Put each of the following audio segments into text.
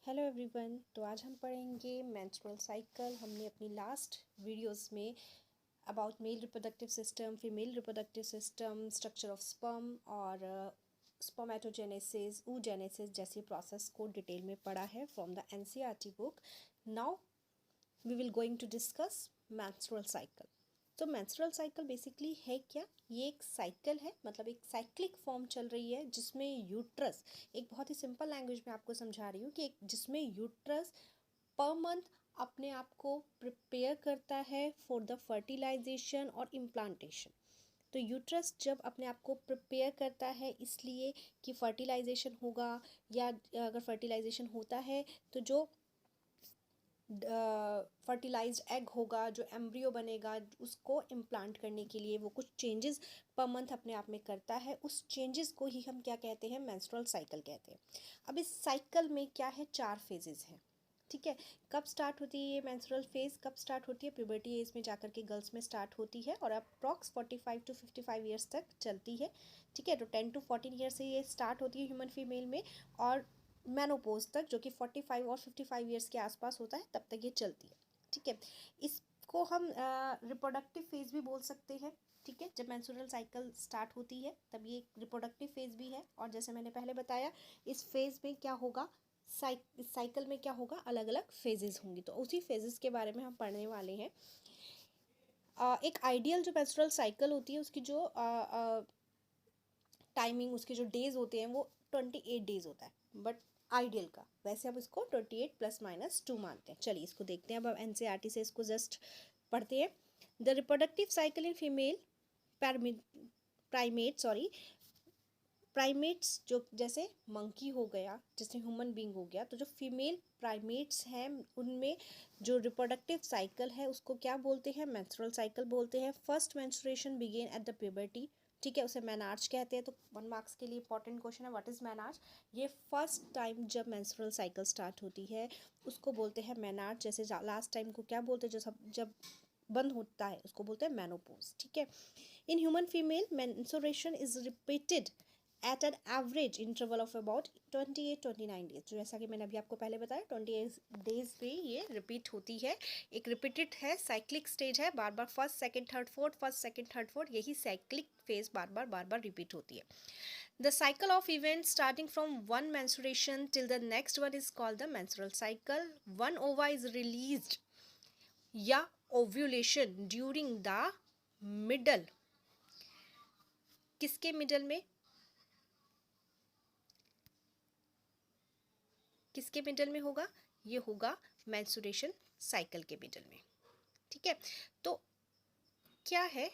Hello everyone. तो आज हम पढ़ेंगे मेंस्ट्रुअल साइकिल। हमने अपनी लास्ट वीडियोस में about male reproductive system, female reproductive system, structure of sperm और स्पर्मेटोजेनेसिस, oogenesis जैसी प्रोसेस को डिटेल में पढ़ा है from the NCERT book. Now we will going to discuss menstrual cycle. तो मेंस्ट्रुअल साइकिल बेसिकली है क्या? ये एक साइकिल है, मतलब एक साइक्लिक फॉर्म चल रही है जिसमें यूट्रस, एक बहुत ही सिंपल लैंग्वेज में आपको समझा रही हूँ कि जिसमें यूट्रस पर मंथ अपने आप को प्रिपेयर करता है फॉर द फर्टिलाइजेशन और इम्प्लांटेशन। तो यूट्रस जब अपने आप को प्रिपेयर करता है इसलिए कि फर्टिलाइजेशन होगा, या अगर फर्टिलाइजेशन होता है तो जो फर्टिलाइज्ड एग होगा, जो एम्ब्रियो बनेगा, उसको इम्प्लांट करने के लिए वो कुछ चेंजेस पर मंथ अपने आप में करता है। उस चेंजेस को ही हम क्या कहते हैं? मेंस्ट्रुअल साइकिल कहते हैं। अब इस साइकिल में क्या है? 4 फेजेस हैं। ठीक है। कब स्टार्ट होती है ये मेंस्ट्रुअल फेज? कब स्टार्ट होती है? प्यूबर्टी एज में जाकर के गर्ल्स में स्टार्ट होती है और अप्रॉक्स 45 टू 55 ईयर्स तक चलती है। ठीक है। तो 10 टू 14 ईयर्स से ये स्टार्ट होती है ह्यूमन फीमेल में, और मेनोपोज तक जो कि 45 और 55 ईयर्स के आसपास होता है तब तक ये चलती है। ठीक है। इसको हम रिप्रोडक्टिव फेज भी बोल सकते हैं। ठीक है। जब मेंस्ट्रुअल साइकिल स्टार्ट होती है तब ये रिप्रोडक्टिव फेज भी है, और जैसे मैंने पहले बताया इस फेज में क्या होगा, साइकिल में क्या होगा, अलग अलग फेजेस होंगी। तो उसी फेजेस के बारे में हम पढ़ने वाले हैं। एक आइडियल जो मेंस्ट्रुअल साइकिल होती है उसकी जो टाइमिंग, उसके जो डेज होते हैं वो 28 डेज होता है, बट आइडियल का वैसे हम इसको 28 प्लस माइनस 2 मानते हैं। चलिए इसको देखते हैं। अब हम एनसीईआरटी से इसको जस्ट पढ़ते हैं। The reproductive cycle in female primates जो जैसे मंकी हो गया, जैसे ह्यूमन बींग हो गया, तो जो फीमेल प्राइमेट्स हैं उनमें जो रिप्रोडक्टिव साइकिल है उसको क्या बोलते हैं? मेंस्ट्रुअल साइकिल बोलते हैं। First menstruation begin at the puberty. ठीक है। उसे मेनार्च कहते हैं। तो 1 मार्क्स के लिए इंपॉर्टेंट क्वेश्चन है, व्हाट इज मेनार्च? ये फर्स्ट टाइम जब मेंस्ट्रुअल साइकिल स्टार्ट होती है उसको बोलते हैं मेनार्च। जैसे लास्ट टाइम को क्या बोलते हैं, जब बंद होता है उसको बोलते हैं मेनोपॉज। ठीक है। In human female menstruation is repeated at an average interval of about 28-29 days. जो जैसा कि मैंने अभी आपको पहले बताया 28 डेज पे ये रिपीट होती है। एक रिपीटेड है, साइक्लिक स्टेज है, बार बार first second third fourth, first second third fourth, यही साइक्लिक फेज बार बार रिपीट होती है। The cycle of events starting from one menstruation till the next one is called the menstrual cycle. One ova is released या ovulation during the middle. किसके middle में? किसके middle में होगा? ये होगा मेंस्ट्रुएशन साइकिल के मिडल में। ठीक है। तो क्या है,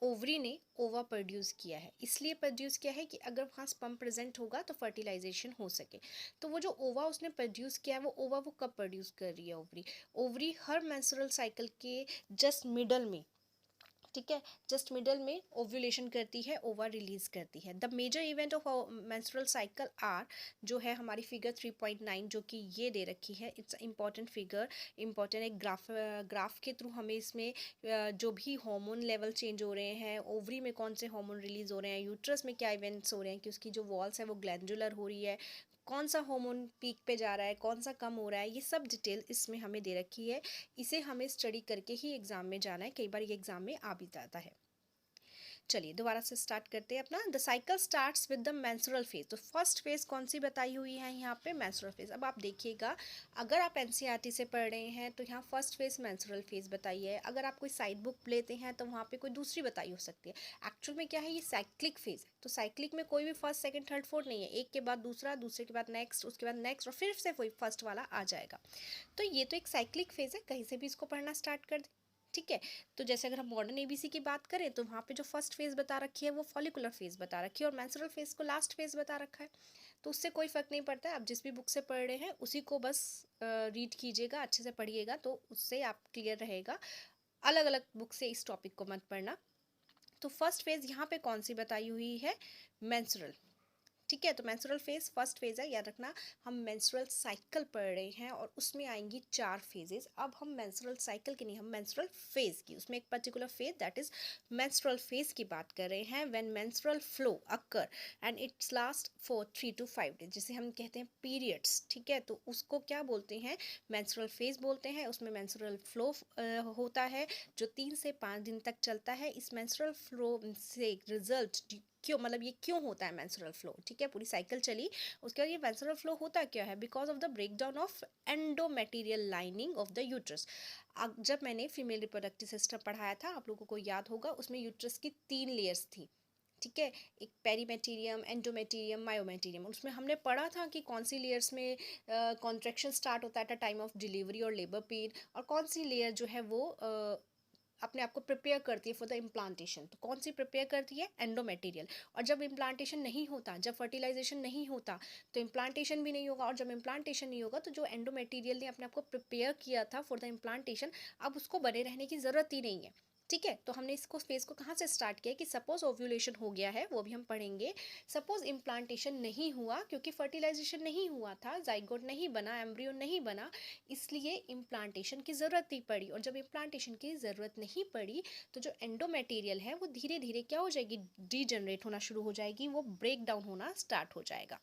ओवरी ने ओवा प्रोड्यूस किया है, इसलिए प्रोड्यूस किया है कि अगर वहाँ स्पर्म प्रेजेंट होगा तो फर्टिलाइजेशन हो सके। तो वो जो ओवा उसने प्रोड्यूस किया है वो ओवा वो कब प्रोड्यूस कर रही है? ओवरी। ओवरी हर मेंस्ट्रुअल साइकिल के जस्ट मिडल में, ठीक है, जस्ट मिडल में ओव्यूलेशन करती है, ओवा रिलीज करती है। The major event of menstrual cycle are, जो है हमारी फिगर 3.9 जो कि ये दे रखी है, इट्स इंपॉर्टेंट फिगर, इंपॉर्टेंट एक ग्राफ के थ्रू हमें इसमें जो भी हार्मोन लेवल चेंज हो रहे हैं, ओवरी में कौन से हार्मोन रिलीज हो रहे हैं, यूट्रस में क्या इवेंट्स हो रहे हैं कि उसकी जो वॉल्स है वो ग्लैंडुलर हो रही है, कौन सा हार्मोन पीक पे जा रहा है, कौन सा कम हो रहा है, ये सब डिटेल इसमें हमें दे रखी है। इसे हमें स्टडी करके ही एग्जाम में जाना है, कई बार ये एग्जाम में आ भी जाता है। चलिए दोबारा से स्टार्ट करते हैं अपना। The cycle starts with the menstrual phase. तो फर्स्ट फेज कौन सी बताई हुई है यहाँ पे? Menstrual phase. अब आप देखिएगा, अगर आप एनसीईआरटी से पढ़ रहे हैं तो यहाँ फर्स्ट फेज मेंस्ट्रुअल फेज बताई है, अगर आप कोई साइड बुक लेते हैं तो वहाँ पे कोई दूसरी बताई हो सकती है। एक्चुअल में क्या है, ये साइक्लिक फेज है। तो साइक्लिक में कोई भी फर्स्ट सेकंड थर्ड फोर्थ नहीं है, एक के बाद दूसरा, दूसरे के बाद नेक्स्ट, उसके बाद नेक्स्ट, और फिर से वही फर्स्ट वाला आ जाएगा। तो ये तो एक साइक्लिक फेज है, कहीं से भी इसको पढ़ना स्टार्ट कर दे। ठीक है। तो जैसे अगर हम मॉडर्न एबीसी की बात करें तो वहाँ पे जो फर्स्ट फेज बता रखी है वो फॉलिकुलर फेज बता रखी है, और मेंस्ट्रुअल फेज को लास्ट फेज बता रखा है। तो उससे कोई फर्क नहीं पड़ता है, आप जिस भी बुक से पढ़ रहे हैं उसी को बस रीड कीजिएगा, अच्छे से पढ़िएगा तो उससे आप क्लियर रहेगा। अलग अलग बुक से इस टॉपिक को मत पढ़ना। तो फर्स्ट फेज यहाँ पे कौन सी बताई हुई है? मेंस्ट्रुअल। ठीक है। तो मेंस्ट्रुअल फेज फर्स्ट फेज है, याद रखना। हम मेंस्ट्रुअल साइकिल पढ़ रहे हैं और उसमें आएंगी 4 फेजेस। अब हम मेंस्ट्रुअल साइकिल की नहीं, हम मेंस्ट्रुअल फेज की, उसमें एक particular phase that is menstrual phase की बात कर रहे हैं। When menstrual flow occur and it's last for 3 to 5 days, जिसे हम कहते हैं पीरियड्स, ठीक है। तो उसको क्या बोलते हैं, मेंस्ट्रुअल फेज बोलते हैं। उसमें मेंस्ट्रुअल फ्लो होता है जो 3 से 5 दिन तक चलता है। इस मेंस्ट्रुअल फ्लो से रिजल्ट क्यों, मतलब ये क्यों होता है मेंस्ट्रुअल फ्लो, ठीक है। पूरी साइकिल चली, उसके बाद ये मेंस्ट्रुअल फ्लो होता क्या है, because of the breakdown of endometrial lining of the uterus. जब मैंने फीमेल रिप्रोडक्टिव सिस्टम पढ़ाया था, आप लोगों को याद होगा, उसमें यूट्रस की 3 लेयर्स थी, ठीक है। एक पेरीमेटीरियम, एंडोमेटीरियम, मायोमेटीरियम। उसमें हमने पढ़ा था कि कौन सी लेयर्स में कॉन्ट्रैक्शन स्टार्ट होता है at a time of delivery और लेबर पेन, और कौन सी लेयर जो है वो अपने आप को प्रिपेयर करती है फॉर द इम्प्लांटेशन। तो कौन सी प्रिपेयर करती है, एंडोमेटीरियल। और जब इम्प्लांटेशन नहीं होता, जब फर्टिलाइजेशन नहीं होता, तो इम्प्लांटेशन भी नहीं होगा। और जब इम्प्लांटेशन नहीं होगा तो जो एंडोमेटीरियल ने अपने आप को प्रिपेयर किया था फॉर द इम्प्लांटेशन, अब उसको बने रहने की ज़रूरत ही नहीं है, ठीक है। तो हमने इसको फेज को कहाँ से स्टार्ट किया कि सपोज ओव्यूलेशन हो गया है, वो भी हम पढ़ेंगे। सपोज इम्प्लांटेशन नहीं हुआ क्योंकि फर्टिलाइजेशन नहीं हुआ था, जाइगोट नहीं बना, एम्ब्रियो नहीं बना, इसलिए इम्प्लांटेशन की ज़रूरत नहीं पड़ी। और जब इम्प्लांटेशन की ज़रूरत नहीं पड़ी तो जो एंडोमेटीरियल है वो धीरे धीरे क्या हो जाएगी, डीजनरेट होना शुरू हो जाएगी, वो ब्रेक डाउन होना स्टार्ट हो जाएगा।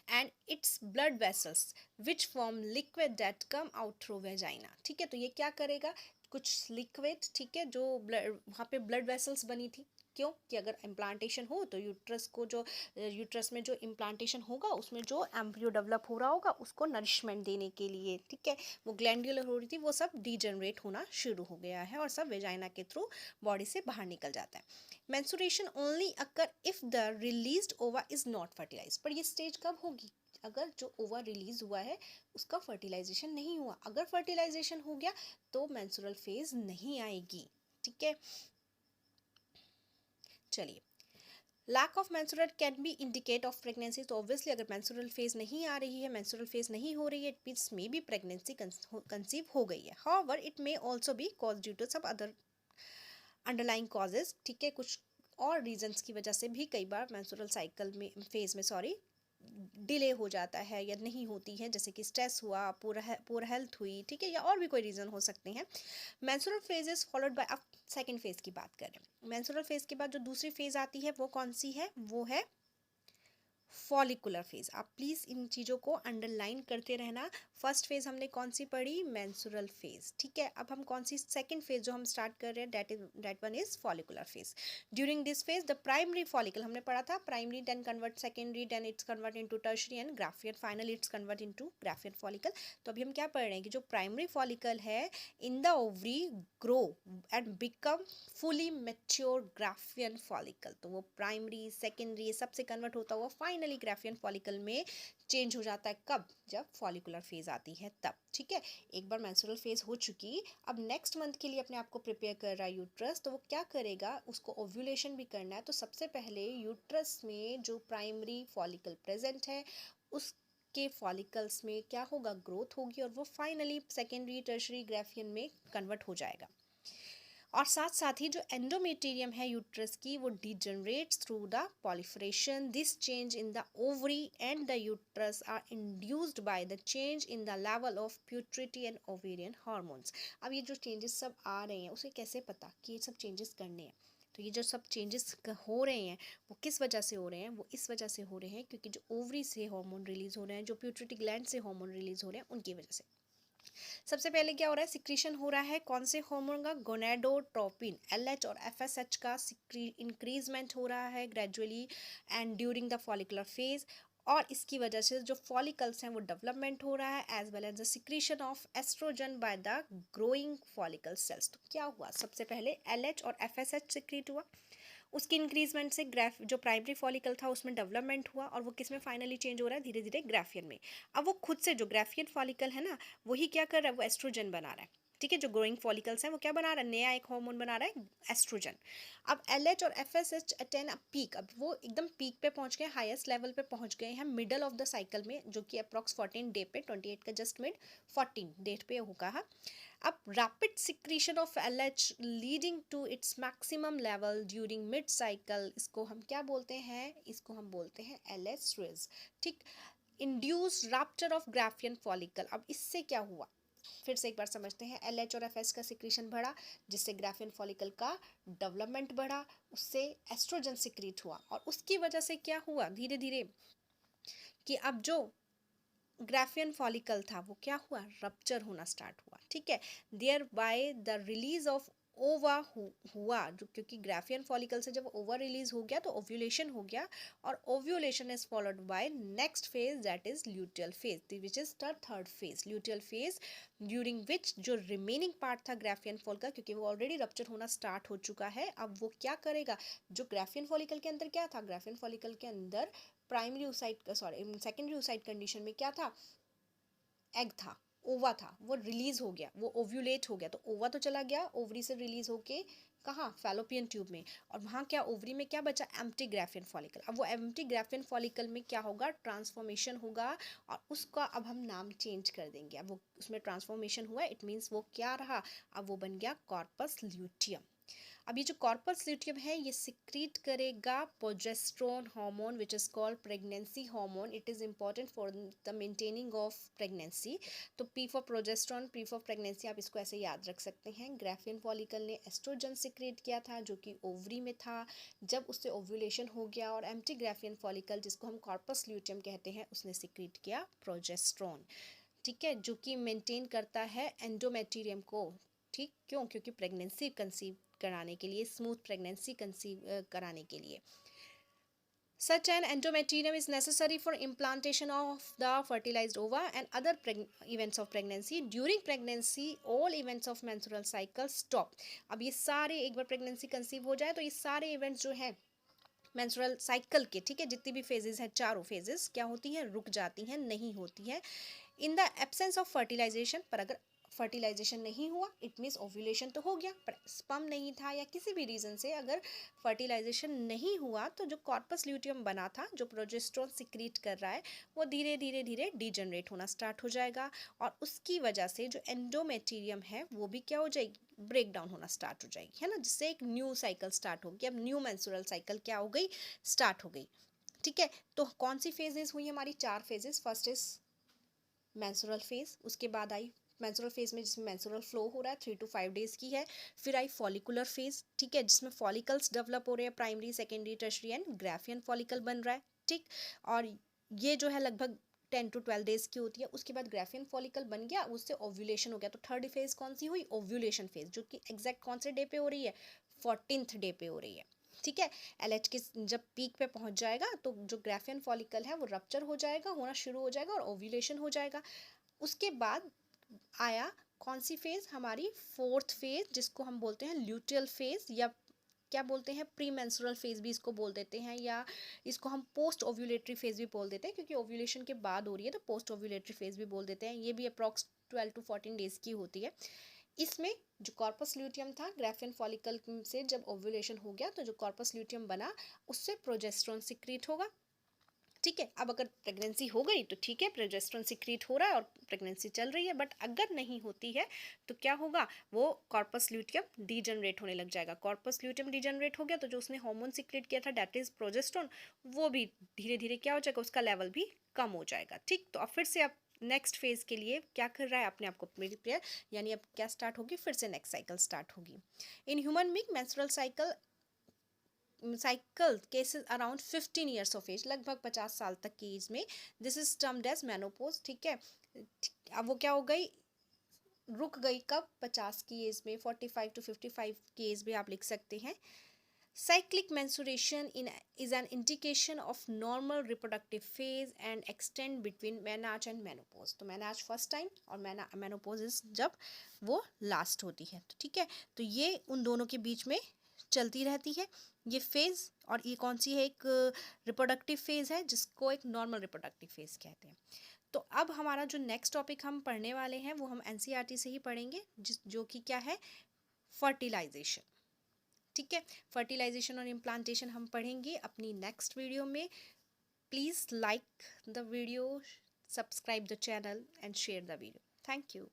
And its blood vessels which form liquid that come out through vagina, ठीक है। तो ये क्या करेगा, कुछ लिक्विड, ठीक है, जो ब्लड, वहाँ पे ब्लड वेसल्स बनी थी। क्यों कि अगर इम्प्लांटेशन हो तो यूट्रस को, जो यूट्रस में जो इम्प्लांटेशन होगा उसमें जो एम्ब्रियो डेवलप हो रहा होगा उसको नरिशमेंट देने के लिए, ठीक है। वो ग्लैंडुलर हो रही थी, वो सब डीजनरेट होना शुरू हो गया है और सब वेजाइना के थ्रू बॉडी से बाहर निकल जाता है। Menstruation only occur if the released ओवा इज नॉट फर्टिलाइज्ड। पर ये स्टेज कब होगी, अगर जो ओवा रिलीज हुआ है उसका फर्टिलाइजेशन नहीं हुआ। अगर फर्टिलाइजेशन हो गया तो मेंस्ट्रुअल फेज नहीं आएगी, ठीक है। चलिए, lack of menstrual can be indicate of pregnancy. तो ऑब्वियसली अगर मेंस्ट्रुअल फेज नहीं आ रही है, मेंस्ट्रुअल फेज नहीं हो रही है, it means may be pregnancy conceive हो गई है। However it may also be cause due to some other underlying causes, ठीक है। कुछ और रीजंस की वजह से भी कई बार मेंस्ट्रुअल साइकिल में, फेज में सॉरी, डिले हो जाता है या नहीं होती है, जैसे कि स्ट्रेस हुआ, पूरा हेल्थ हुई, ठीक है, या और भी कोई रीज़न हो सकते हैं। Menstrual phase is followed by, अब सेकेंड फेज की बात करें। मेंस्ट्रुअल फेज के बाद जो दूसरी फेज आती है वो कौन सी है, वो है फॉलिकुलर फेज। आप प्लीज़ इन चीज़ों को अंडरलाइन करते रहना। फर्स्ट फेज हमने कौन सी पढ़ी, मेंस्ट्रुअल फेज, ठीक है। अब हम कौन सी सेकंड फेज जो हम स्टार्ट कर रहे हैं, that one is follicular phase. During this phase the primary follicle, हमने पढ़ा था primary, then convert secondary, then it's convert into tertiary and graafian, finally it's convert into graafian follicle. तो अभी हम क्या पढ़ रहे हैं कि जो प्राइमरी फॉलिकल है इन the ovary grow and become fully mature Graafian follicle. तो वो प्राइमरी, सेकेंडरी सबसे कन्वर्ट होता हुआ फाइनली ग्राफियन फॉलिकल में चेंज हो जाता है। कब, जब फॉलिकुलर फेज आती है तब, ठीक है। एक बार मेंस्ट्रुअल फेज हो चुकी, अब नेक्स्ट मंथ के लिए अपने आप को प्रिपेयर कर रहा है यूट्रस, तो वो क्या करेगा, उसको ओव्यूलेशन भी करना है। तो सबसे पहले यूट्रस में जो प्राइमरी फॉलिकल प्रेजेंट है उसके फॉलिकल्स में क्या होगा, ग्रोथ होगी, और वो फाइनली सेकेंडरी, टर्शरी, ग्राफियन में कन्वर्ट हो जाएगा। और साथ साथ ही जो एंडोमेटीरियम है यूट्रस की, वो degenerates through the proliferation. This change in the ovary and the uterus are induced by the change in the level of pituitary and ovarian hormones. अब ये जो चेंजेस सब आ रहे हैं उसे कैसे पता कि ये सब चेंजेस करने हैं। तो ये जो सब चेंजेस हो रहे हैं वो किस वजह से हो रहे हैं, वो इस वजह से हो रहे हैं क्योंकि जो ओवरी से हार्मोन रिलीज हो रहे हैं, जो प्यूटरिटी ग्लैंड से हार्मोन रिलीज हो रहे हैं, उनकी वजह से। सबसे पहले क्या हो रहा है, सिक्रीशन हो रहा है कौन से हार्मोन का, गोनेडोट्रोपिन, एलएच और एफएसएच का इंक्रीजमेंट हो रहा है gradually and during the follicular phase. और इसकी वजह से जो फॉलिकल्स हैं वो डेवलपमेंट हो रहा है, as well as the secretion of estrogen by the growing follicle cells. तो क्या हुआ, सबसे पहले एलएच और एफएसएच सिक्रीट हुआ, उसकी इंक्रीजमेंट से जो प्राइमरी फॉलिकल था उसमें डेवलपमेंट हुआ, और वो किस में फाइनली चेंज हो रहा है, धीरे धीरे ग्राफियन में। अब वो खुद से जो ग्राफियन फॉलिकल है ना, वही क्या कर रहा है, वो एस्ट्रोजन बना रहा है, ठीक है, जो ग्रोइंग फॉलिकल्स हैं वो क्या बना रहा है, नया एक हार्मोन बना रहा है, एस्ट्रोजन। अब LH और FSH अटेन अ पीक, अब वो एकदम पीक पे पहुंच गए, हाईएस्ट लेवल पे पहुंच गए हैं मिडल ऑफ द साइकिल में, जो कि अप्रॉक्स 14 डे पे, 28 का जस्ट मिड 14 डेट पे होगा। हाँ, अब rapid secretion of LH leading to its maximum level during mid cycle, इसको हम क्या बोलते हैं, इसको हम बोलते हैं LH रिज। ठीक, induce rapture of Graafian follicle. अब इससे क्या हुआ, फिर से एक बार समझते हैं। LH और FS का सिक्रीशन बढ़ा, जिससे ग्राफियन फॉलिकल का डेवलपमेंट बढ़ा, उससे एस्ट्रोजन सिक्रीट हुआ, और उसकी वजह से क्या हुआ धीरे धीरे कि अब जो ग्राफियन फॉलिकल था वो क्या हुआ, रप्चर होना स्टार्ट हुआ। ठीक है, thereby the release of ova हुआ, जो क्योंकि ग्राफियन फॉलिकल से जब ओवा रिलीज हो गया तो ओव्यूलेशन हो गया, और ovulation is followed by next phase that is luteal phase, which is the third phase, luteal phase, during which जो रिमेनिंग पार्ट था ग्राफियन फॉल का, क्योंकि वो ऑलरेडी रप्चर होना स्टार्ट हो चुका है, अब वो क्या करेगा, जो ग्राफियन फॉलिकल के अंदर क्या था, ग्राफियन फॉलिकल के अंदर primary oocyte sorry secondary oocyte condition में क्या था, एग था, ओवा था, वो रिलीज हो गया, वो ओव्यूलेट हो गया, तो ओवा तो चला गया, ओवरी से रिलीज होके कहाँ, फैलोपियन ट्यूब में, और वहाँ क्या, ओवरी में क्या बचा, एम्प्टी ग्राफियन फॉलिकल। अब वो एम्प्टी ग्राफियन फॉलिकल में क्या होगा, ट्रांसफॉर्मेशन होगा, और उसका अब हम नाम चेंज कर देंगे। अब वो उसमें ट्रांसफॉर्मेशन हुआ, इट मीन्स वो क्या रहा, अब वो बन गया कॉर्पस ल्यूटियम। अब ये जो कॉर्पस ल्यूटियम है ये सिक्रीट करेगा progesterone hormone which is called pregnancy hormone, it is important for the maintaining of pregnancy. तो P for progesterone, P for pregnancy, आप इसको ऐसे याद रख सकते हैं। ग्राफियन फॉलिकल ने एस्ट्रोजन सिक्रीट किया था जो कि ओवरी में था, जब उससे ओव्यूलेशन हो गया, और एम्प्टी ग्राफियन फॉलिकल जिसको हम कॉर्पस ल्यूटियम कहते हैं उसने सिक्रीट किया प्रोजेस्टेरोन। ठीक है, जो कि मेंटेन करता है एंडोमेट्रियम को। ठीक, क्यों, क्योंकि प्रेगनेंसी कंसीव कराने के लिए, स्मूथ प्रेगनेंसी कंसीव कराने के लिए। Such an endometrium is necessary for implantation of the fertilized ova and other events of pregnancy. During pregnancy, all events of menstrual cycle stop. अब ये सारे, एक बार प्रेगनेंसी कंसीव हो जाए तो ये सारे इवेंट्स जो हैं मेंस्ट्रुअल साइकिल के, ठीक है, जितनी भी फेजेस हैं, चारों फेजेस क्या होती हैं, रुक जाती हैं, नहीं होती हैं in the absence of fertilization. पर अगर फर्टिलाइजेशन नहीं हुआ, इट मीन्स ओव्यूलेशन तो हो गया पर स्पर्म नहीं था, या किसी भी रीज़न से अगर फर्टिलाइजेशन नहीं हुआ, तो जो कॉर्पस ल्यूटियम बना था, जो प्रोजेस्टेरोन सिक्रीट कर रहा है, वो धीरे धीरे धीरे डीजनरेट होना स्टार्ट हो जाएगा, और उसकी वजह से जो एंडोमेट्रियम है वो भी क्या हो जाएगी, ब्रेक डाउन होना स्टार्ट हो जाएगी, है ना, जिससे एक न्यू साइकिल स्टार्ट होगी। अब न्यू मेंस्ट्रुअल साइकिल क्या हो गई, स्टार्ट हो गई। ठीक है, तो कौन सी फेजेस हुई हमारी, 4 phases. First is menstrual phase, उसके बाद आई मेंस्ट्रुअल फेज में जिसमें मेंस्ट्रुअल फ्लो हो रहा है 3 to 5 डेज की है। फिर आई फॉलिकुलर फेज, ठीक है, जिसमें फॉलिकल्स डेवलप हो रहे हैं, primary, secondary, tertiary and Graafian follicle बन रहा है। ठीक, और ये जो है लगभग 10 to 12 डेज की होती है। उसके बाद ग्राफियन फॉलिकल बन गया, उससे ओव्यूलेशन हो गया, तो थर्ड फेज कौन सी हुई, ओव्यूलेशन फेज, जो कि एग्जैक्ट कौन से डे पे हो रही है, 14th डे पे हो रही है। ठीक है, LH के जब पीक पे पहुंच जाएगा तो जो ग्राफियन फॉलिकल है वो रप्चर हो जाएगा, होना शुरू हो जाएगा, और ओव्यूलेशन हो जाएगा। उसके बाद आया कौन सी फेज, हमारी 4th फेज, जिसको हम बोलते हैं ल्यूटियल फेज, या क्या बोलते हैं, प्री मेंस्ट्रुअल फेज भी इसको बोल देते हैं, या इसको हम पोस्ट ओव्यूलेटरी फेज भी बोल देते हैं, क्योंकि ओव्यूलेशन के बाद हो रही है तो पोस्ट ओव्यूलेटरी फेज भी बोल देते हैं। ये भी अप्रॉक्स 12 to 14 डेज की होती है। इसमें जो कॉर्पस ल्यूटियम था, ग्राफियन फॉलिकल से जब ओव्यूलेशन हो गया तो जो कॉर्पस ल्यूटियम बना उससे प्रोजेस्टेरोन सिक्रीट होगा। ठीक है, अब अगर प्रेगनेंसी हो गई तो ठीक है, प्रोजेस्टेरोन सिक्रीट हो रहा है और प्रेगनेंसी चल रही है, बट अगर नहीं होती है तो क्या होगा, वो कॉर्पस ल्यूटियम डीजनरेट होने लग जाएगा। कॉर्पस ल्यूटियम डीजनरेट हो गया तो जो उसने हार्मोन सिक्रीट किया था दैट इज प्रोजेस्टेरोन, वो भी धीरे धीरे क्या हो जाएगा, उसका लेवल भी कम हो जाएगा। ठीक, तो अब फिर से आप नेक्स्ट फेज के लिए क्या कर रहा है, अपने आप को प्रिपेयर, यानी अब क्या स्टार्ट होगी, फिर से नेक्स्ट साइकिल स्टार्ट होगी। In human being menstrual cycle cases around 15 years of age, लगभग 50 साल तक की एज में, this is termed as menopause. ठीक है, अब वो क्या हो गई, रुक गई कब, 50 की एज में, 45 to 55 की एज में आप लिख सकते हैं। Cyclic menstruation is an indication of normal reproductive phase and extend between menarche and menopause. तो menarche फर्स्ट टाइम और menopause is जब वो लास्ट होती है। तो ठीक है, तो ये उन दोनों के बीच में चलती रहती है ये फेज, और ये कौन सी है, एक रिप्रोडक्टिव फेज है जिसको एक नॉर्मल रिप्रोडक्टिव फेज कहते हैं। तो अब हमारा जो नेक्स्ट टॉपिक हम पढ़ने वाले हैं वो हम एनसीईआरटी से ही पढ़ेंगे, जो कि क्या है, फर्टिलाइजेशन। ठीक है, फर्टिलाइजेशन और इम्प्लांटेशन हम पढ़ेंगे अपनी नेक्स्ट वीडियो में। Please like the video, subscribe the channel and share the video. Thank you.